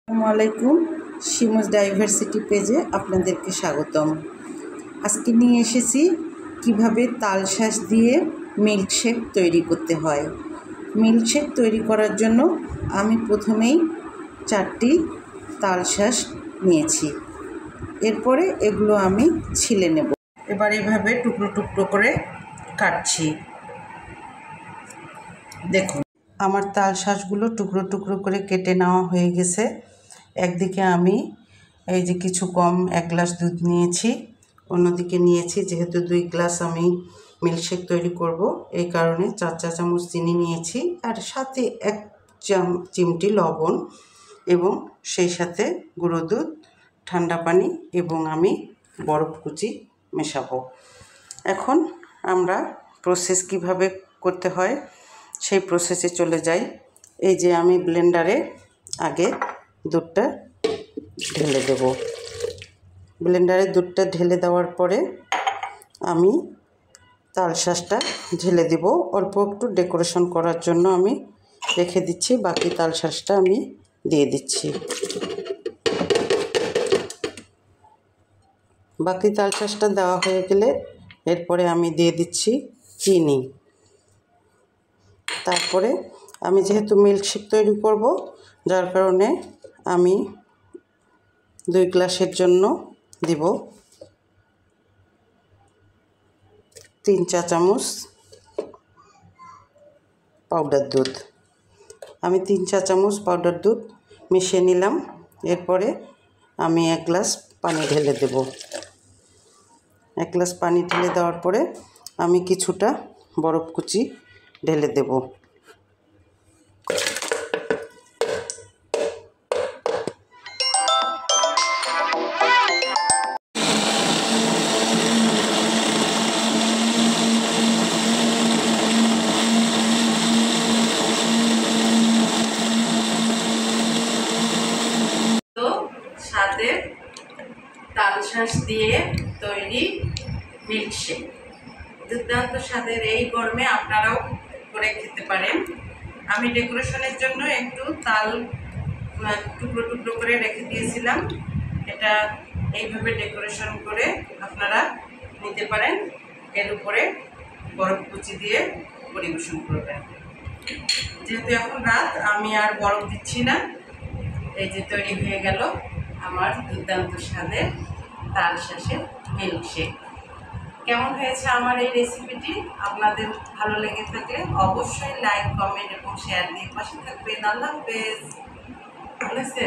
আসসালামু আলাইকুম। শিমুস ডাইভার্সিটি পেজে আপনাদেরকে স্বাগতম। আজকে নিয়ে এসেছি কিভাবে তালশাঁস দিয়ে মিল্কশেক তৈরি করতে হয়। মিল্কশেক তৈরি করার জন্য আমি প্রথমেই 4টি তালশাঁস নিয়েছি। এরপরে এগুলো আমি ছিলে নেব। এবার এভাবে টুকরো টুকরো করে কাটছি। দেখুন, আমার তালশাঁসগুলো টুকরো টুকরো করে কেটে নেওয়া হয়ে গেছে। একদিকে আমি এই যে কিছু কম 1 গ্লাস দুধ নিয়েছি, অন্যদিকে নিয়েছি যেহেতু 2 গ্লাস আমি মিল্কশেক তৈরি করব, এই কারণে 4 চা চামচ চিনি নিয়েছি, আর সাথে 1 চিমটি লবণ এবং সেই সাথে গুঁড়ো দুধ, ঠান্ডা পানি এবং আমি বরফ কুচি মেশাবো। এখন আমরা প্রসেস কিভাবে করতে হয় সেই প্রসেসে চলে যাই। এই যে আমি ব্লেন্ডারে আগে দুধটা ঢেলে দেব। ব্লেন্ডারে দুধটা ঢেলে দেওয়ার পরে আমি তালশাঁসটা ঢেলে দেব। অল্প একটু ডেকোরেশন করার জন্য আমি রেখে দিচ্ছি, বাকি তালশাঁসটা আমি দিয়ে দিচ্ছি। বাকি তালশাঁসটা দেওয়া হয়ে গেলে এরপরে আমি দিয়ে দিচ্ছি চিনি। তারপরে আমি যেহেতু মিল্কশেক তৈরি করব, যার কারণে আমি 2 গ্লাসের জন্য দিব 3 চা চামচ পাউডার দুধ। আমি 3 চা চামচ পাউডার দুধ মিশিয়ে নিলাম। এরপরে আমি 1 গ্লাস পানি ঢেলে দেব। 1 গ্লাস পানি ঢেলে দেওয়ার পরে আমি কিছুটা বরফ কুচি ঢেলে দেব। সাথে তালশাঁস দিয়ে তৈরি মিল্কশেক দুর্দান্ত স্বাদের। এই গরমে আপনারাও করে খেতে পারেন। আমি ডেকোরেশনের জন্য একটু তাল টুকরো টুকরো করে রেখে দিয়েছিলাম। এটা এইভাবে ডেকোরেশন করে আপনারা নিতে পারেন। এর উপরে বরফ কুচি দিয়ে পরিবেশন করবেন। যেহেতু এখন রাত, আমি আর বরফ দিচ্ছি না। এই যে তৈরি হয়ে গেল আমার দুর্দান্ত স্বাদের তালশাঁসের মিল্কশেক। কেমন হয়েছে আমার এই রেসিপিটি? আপনাদের ভালো লেগে থাকলে অবশ্যই লাইক, কমেন্ট এবং শেয়ার দিয়ে পাশে থাকবেন। আল্লাহ হাফেজ। ভালো আছে?